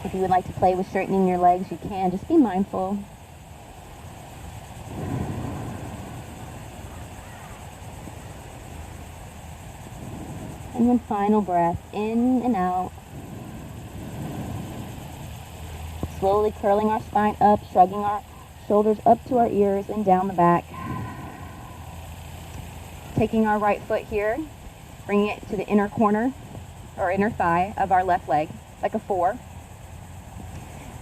If you would like to play with straightening your legs, you can. Just be mindful. And one final breath, in and out. Slowly curling our spine up, shrugging our shoulders up to our ears and down the back. Taking our right foot here, bringing it to the inner corner or inner thigh of our left leg, like a 4.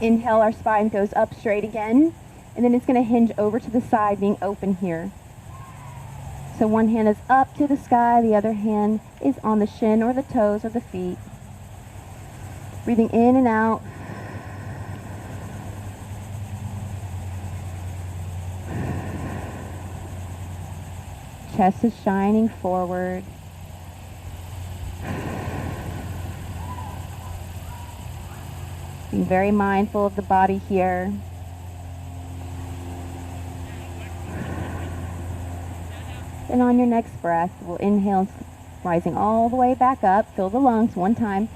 Inhale, our spine goes up straight again, and then it's going to hinge over to the side, being open here. So one hand is up to the sky, the other hand is on the shin or the toes or the feet. Breathing in and out. Chest is shining forward. Being very mindful of the body here. And on your next breath, we'll inhale, rising all the way back up. Fill the lungs one time.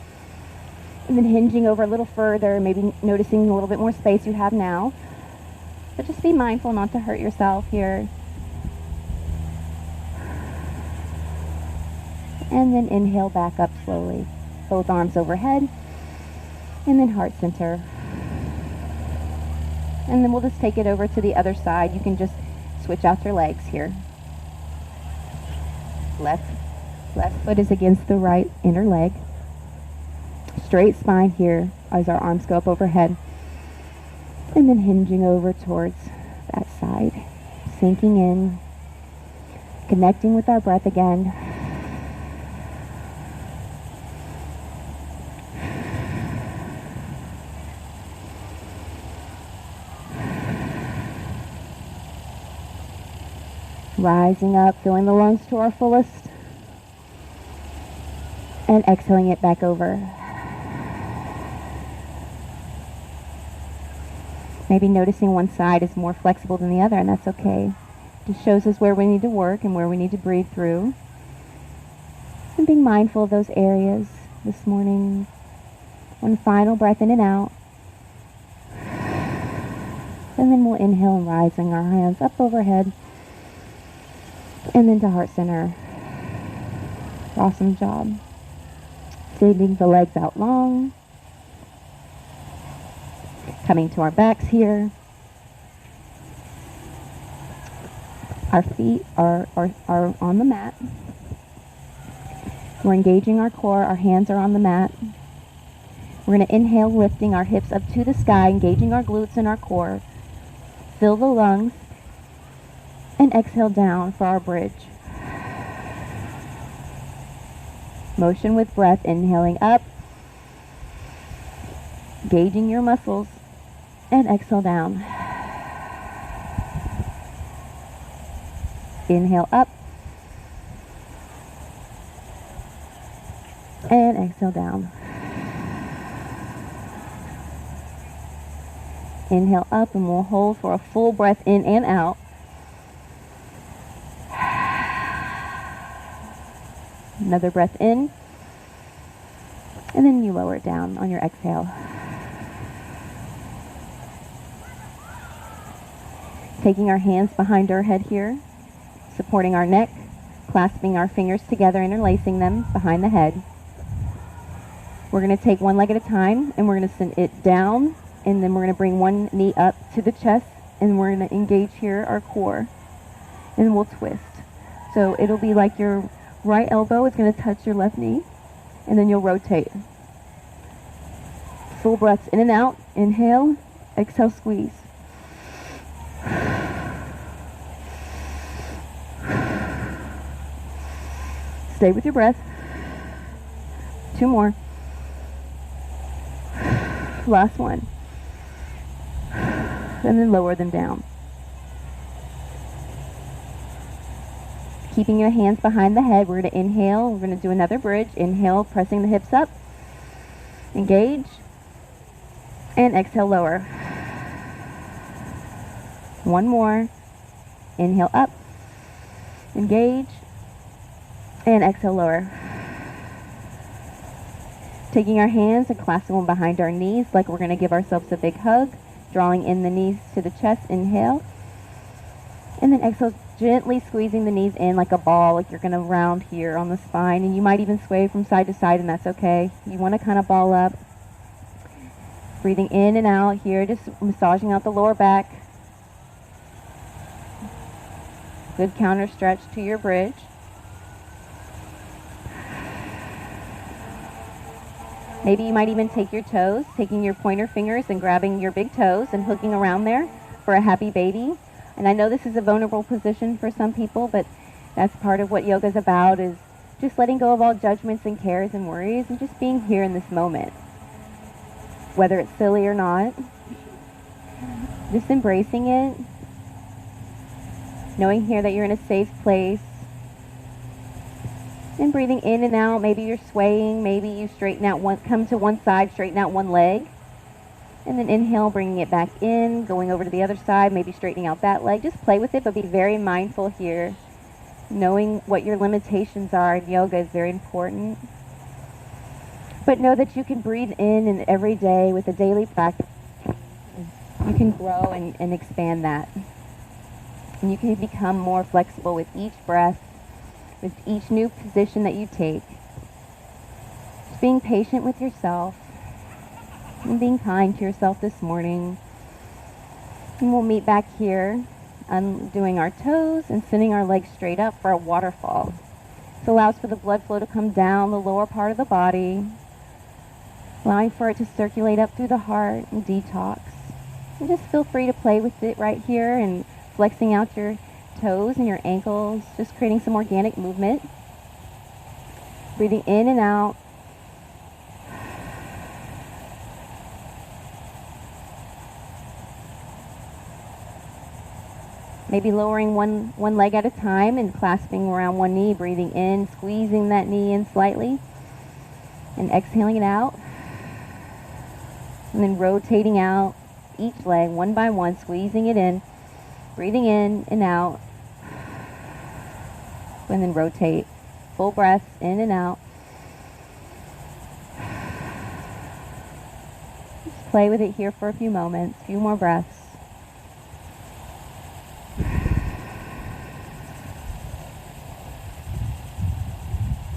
And then hinging over a little further, maybe noticing a little bit more space you have now. But just be mindful not to hurt yourself here. And then inhale back up slowly. Both arms overhead. And then heart center. And then we'll just take it over to the other side. You can just switch out your legs here. Left foot is against the right inner leg. Straight spine here as our arms go up overhead. And then hinging over towards that side. Sinking in. Connecting with our breath again. Rising up, filling the lungs to our fullest, and exhaling it back over. Maybe noticing one side is more flexible than the other, and that's okay. It just shows us where we need to work and where we need to breathe through. And being mindful of those areas this morning. One final breath in and out. And then we'll inhale and rising our hands up overhead. And then to heart center. Awesome job. Sending the legs out long. Coming to our backs here. Our feet are on the mat. We're engaging our core. Our hands are on the mat. We're going to inhale, lifting our hips up to the sky, engaging our glutes and our core. Fill the lungs. And exhale down for our bridge. Motion with breath, inhaling up, gauging your muscles, and exhale down. Inhale up, and exhale down. Inhale up, and we'll hold for a full breath in and out. Another breath in, and then you lower it down on your exhale. Taking our hands behind our head here, supporting our neck, clasping our fingers together, interlacing them behind the head. We're going to take one leg at a time, and we're going to send it down, and then we're going to bring one knee up to the chest, and we're going to engage here our core, and we'll twist. So it'll be like your right elbow is going to touch your left knee, and then you'll rotate. Full breaths in and out. Inhale, exhale, squeeze. Stay with your breath. 2 more. Last one. And then lower them down. Keeping your hands behind the head, we're going to inhale. We're going to do another bridge. Inhale, pressing the hips up. Engage. And exhale, lower. 1 more. Inhale up. Engage. And exhale, lower. Taking our hands and clasping them behind our knees like we're going to give ourselves a big hug. Drawing in the knees to the chest. Inhale. And then exhale, gently squeezing the knees in like a ball, like you're going to round here on the spine. And you might even sway from side to side, and that's okay. You want to kind of ball up. Breathing in and out here, just massaging out the lower back. Good counter stretch to your bridge. Maybe you might even take your toes, taking your pointer fingers and grabbing your big toes and hooking around there for a happy baby. And I know this is a vulnerable position for some people, but that's part of what yoga is about, is just letting go of all judgments and cares and worries and just being here in this moment. Whether it's silly or not, just embracing it, knowing here that you're in a safe place, and breathing in and out. Maybe you're swaying, maybe you straighten out come to one side, straighten out one leg, and then inhale, bringing it back in, going over to the other side, maybe straightening out that leg. Just play with it, but be very mindful here. Knowing what your limitations are in yoga is very important. But know that you can breathe in, and every day with a daily practice, you can grow and expand that. And you can become more flexible with each breath, with each new position that you take. Just being patient with yourself and being kind to yourself this morning. And we'll meet back here, undoing our toes and sending our legs straight up for a waterfall. This allows for the blood flow to come down the lower part of the body, allowing for it to circulate up through the heart and detox. And just feel free to play with it right here and flexing out your toes and your ankles, just creating some organic movement. Breathing in and out. Maybe lowering one leg at a time and clasping around one knee, breathing in, squeezing that knee in slightly, and exhaling it out. And then rotating out each leg one by one, squeezing it in, breathing in and out, and then rotate. Full breaths in and out. Just play with it here for a few moments, a few more breaths.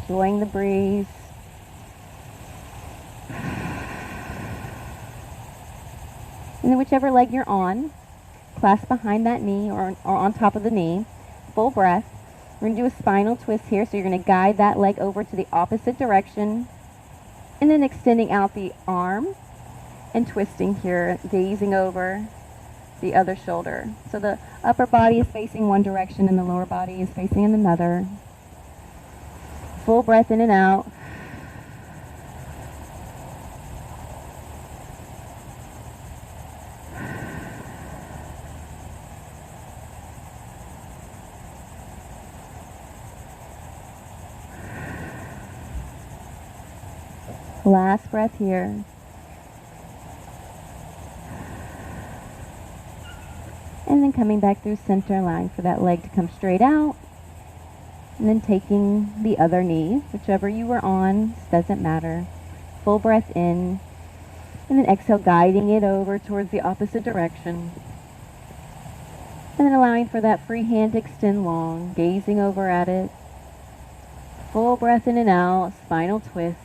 Enjoying the breeze. And then whichever leg you're on, clasp behind that knee or on top of the knee. Full breath. We're going to do a spinal twist here, so you're going to guide that leg over to the opposite direction. And then extending out the arm and twisting here, gazing over the other shoulder. So the upper body is facing one direction and the lower body is facing in another. Full breath in and out. Last breath here. And then coming back through center, allowing for that leg to come straight out. And then taking the other knee, whichever you were on, doesn't matter. Full breath in. And then exhale, guiding it over towards the opposite direction. And then allowing for that free hand to extend long, gazing over at it. Full breath in and out, spinal twist.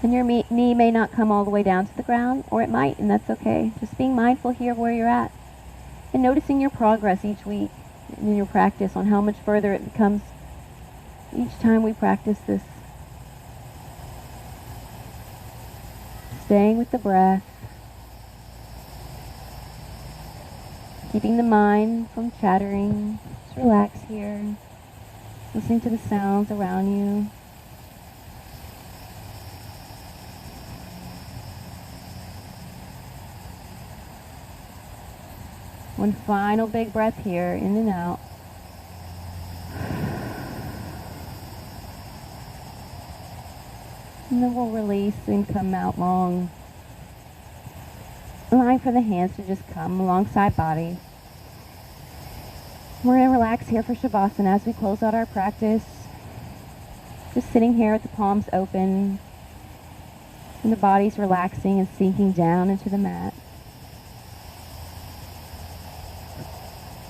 And your knee may not come all the way down to the ground, or it might, and that's okay. Just being mindful here where you're at and noticing your progress each week in your practice on how much further it becomes each time we practice this. Staying with the breath, keeping the mind from chattering. Just relax here, listening to the sounds around you. One final big breath here, in and out. And then we'll release and come out long. Allowing for the hands to just come alongside body. We're going to relax here for Savasana as we close out our practice. Just sitting here with the palms open. And the body's relaxing and sinking down into the mat.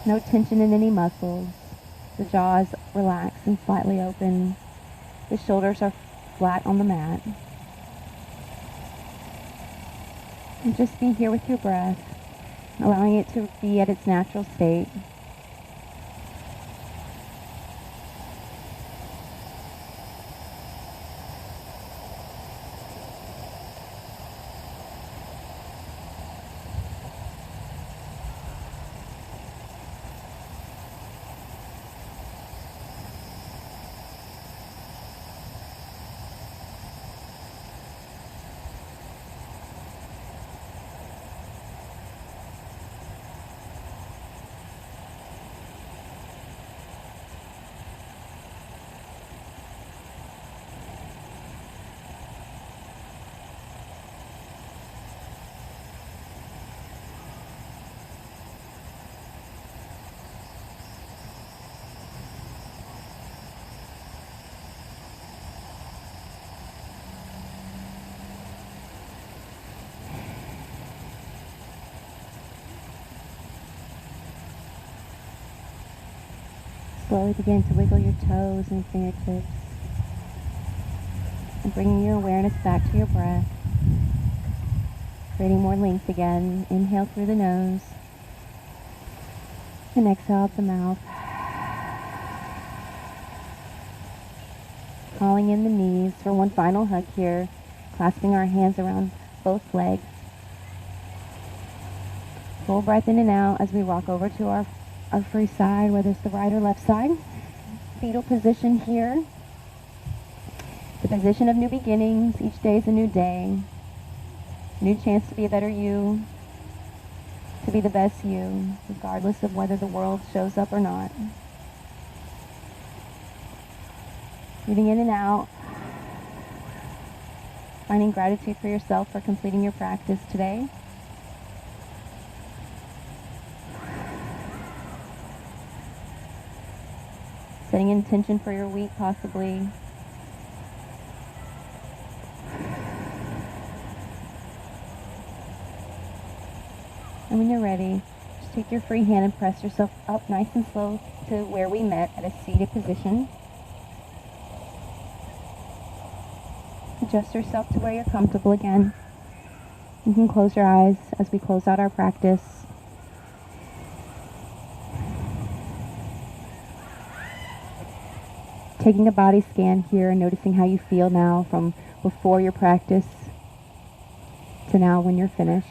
No tension in any muscles. The jaw is relaxed and slightly open. The shoulders are flat on the mat. And just be here with your breath, allowing it to be at its natural state. Slowly begin to wiggle your toes and fingertips. And bringing your awareness back to your breath. Creating more length again. Inhale through the nose. And exhale out the mouth. Calling in the knees for one final hug here. Clasping our hands around both legs. Full breath in and out as we rock over to our free side, whether it's the right or left side. Fetal position here. The position of new beginnings. Each day is a new day. New chance to be a better you. To be the best you, regardless of whether the world shows up or not. Breathing in and out. Finding gratitude for yourself for completing your practice today. Setting intention for your week, possibly. And when you're ready, just take your free hand and press yourself up nice and slow to where we met at a seated position. Adjust yourself to where you're comfortable again. You can close your eyes as we close out our practice. Taking a body scan here and noticing how you feel now from before your practice to now when you're finished.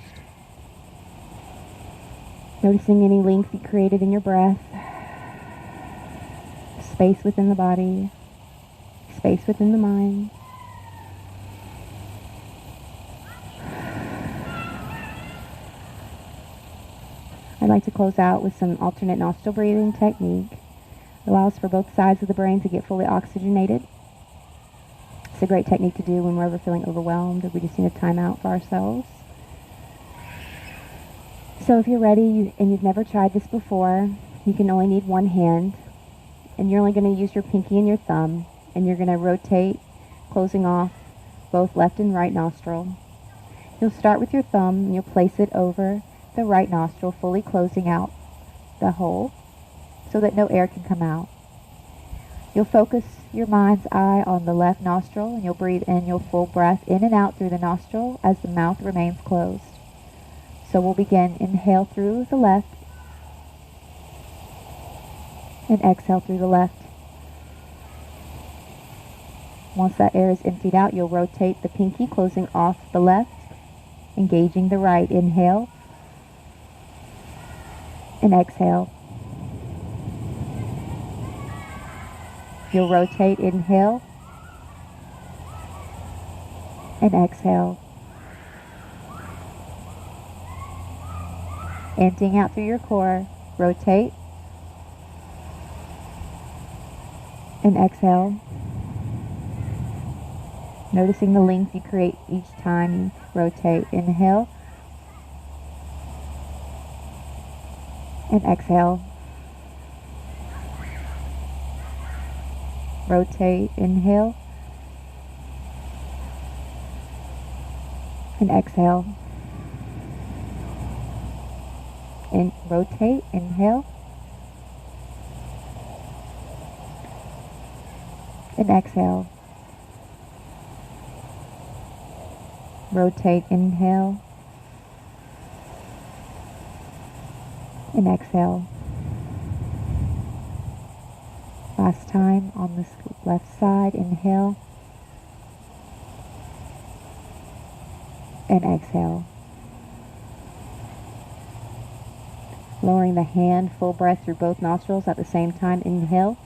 Noticing any length you created in your breath. Space within the body. Space within the mind. I'd like to close out with some alternate nostril breathing technique. Allows for both sides of the brain to get fully oxygenated. It's a great technique to do when we're ever feeling overwhelmed or we just need a time out for ourselves. So if you're ready and you've never tried this before, you can only need one hand. And you're only going to use your pinky and your thumb. And you're going to rotate, closing off both left and right nostril. You'll start with your thumb and you'll place it over the right nostril, fully closing out the hole, so that no air can come out. You'll focus your mind's eye on the left nostril, and you'll breathe in your full breath in and out through the nostril as the mouth remains closed. So we'll begin. Inhale through the left and exhale through the left. Once that air is emptied out, you'll rotate the pinky, closing off the left, engaging the right. Inhale and exhale. You'll rotate, inhale and exhale. Emptying out through your core, rotate and exhale. Noticing the length you create each time you rotate. Inhale and exhale. Rotate, inhale and exhale. And rotate, inhale and exhale. Rotate, inhale and exhale. Last time on this left side, inhale and exhale. Lowering the hand, full breath through both nostrils at the same time. Inhale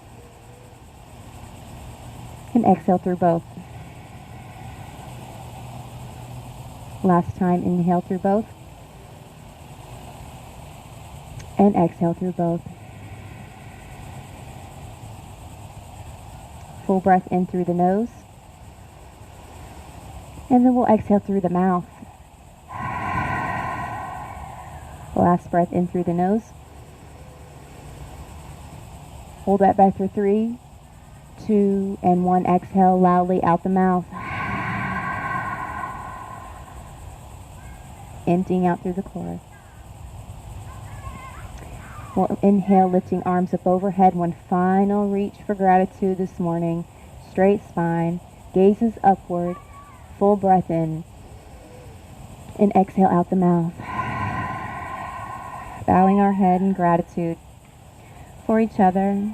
and exhale through both. Last time, inhale through both and exhale through both. Full breath in through the nose, and then we'll exhale through the mouth. Last breath in through the nose. Hold that breath for 3, 2, and 1. Exhale loudly out the mouth. Emptying out through the core. We'll inhale, lifting arms up overhead. One final reach for gratitude this morning. Straight spine, gazes upward, full breath in, and exhale out the mouth. Bowing our head in gratitude for each other.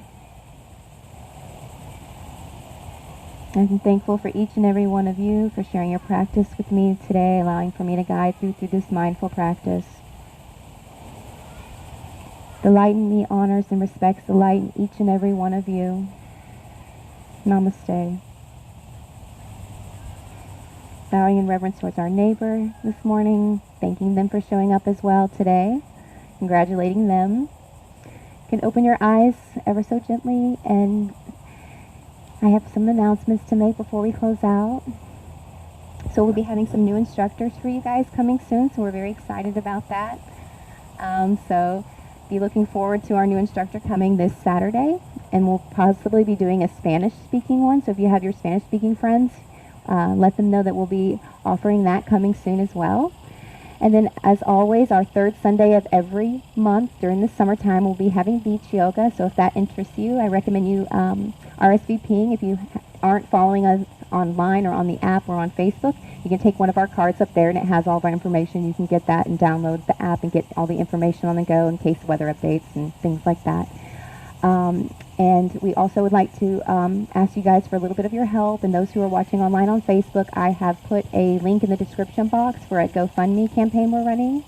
I'm thankful for each and every one of you for sharing your practice with me today, allowing for me to guide through this mindful practice. The light in me honors and respects the light in each and every one of you. Namaste. Bowing in reverence towards our neighbor this morning, thanking them for showing up as well today, congratulating them. You can open your eyes ever so gently, and I have some announcements to make before we close out. So we'll be having some new instructors for you guys coming soon, so we're very excited about that. So be looking forward to our new instructor coming this Saturday, and we'll possibly be doing a Spanish-speaking one. So if you have your Spanish-speaking friends, let them know that we'll be offering that coming soon as well. And then, as always, our third Sunday of every month during the summertime, we'll be having beach yoga. So if that interests you, I recommend you RSVPing. If you aren't following us online or on the app or on Facebook, you can take one of our cards up there, and it has all of our information. You can get that and download the app and get all the information on the go in case weather updates and things like that. And we also would like to ask you guys for a little bit of your help. And those who are watching online on Facebook, I have put a link in the description box for a GoFundMe campaign we're running.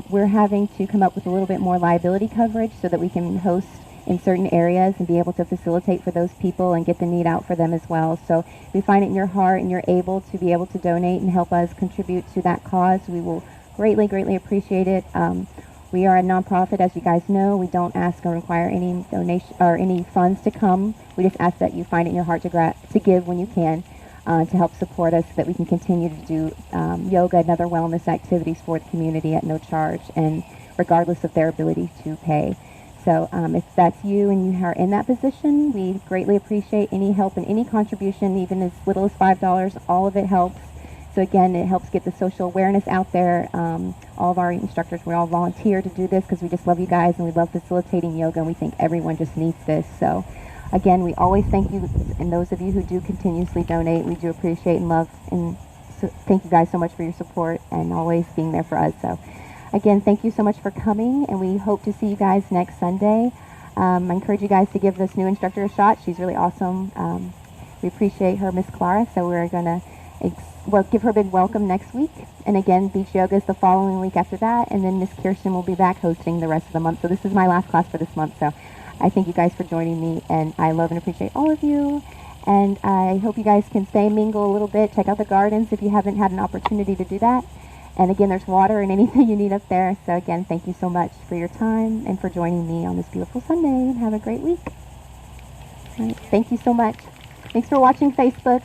We're having to come up with a little bit more liability coverage so that we can host in certain areas and be able to facilitate for those people and get the need out for them as well. So if you find it in your heart and you're able to be able to donate and help us contribute to that cause, we will greatly, greatly appreciate it. We are a nonprofit, as you guys know. We don't ask or require any donation or any funds to come. We just ask that you find it in your heart to give when you can, to help support us so that we can continue to do yoga and other wellness activities for the community at no charge, and regardless of their ability to pay. So if that's you and you are in that position, we greatly appreciate any help and any contribution, even as little as $5. All of it helps. So again, it helps get the social awareness out there. All of our instructors, we all volunteer to do this because we just love you guys and we love facilitating yoga, and we think everyone just needs this. So Again, we always thank you, and those of you who do continuously donate, we do appreciate and love, and thank you guys so much for your support and always being there for us. So again, thank you so much for coming, and we hope to see you guys next Sunday. I encourage you guys to give this new instructor a shot. She's really awesome. We appreciate her, Miss Clara, so we're going to give her a big welcome next week. And again, beach yoga is the following week after that, and then Miss Kirsten will be back hosting the rest of the month. So this is my last class for this month, so I thank you guys for joining me, and I love and appreciate all of you. And I hope you guys can stay, mingle a little bit, check out the gardens if you haven't had an opportunity to do that. And again, there's water and anything you need up there. So again, thank you so much for your time and for joining me on this beautiful Sunday. And have a great week. All right, thank you so much. Thanks for watching Facebook.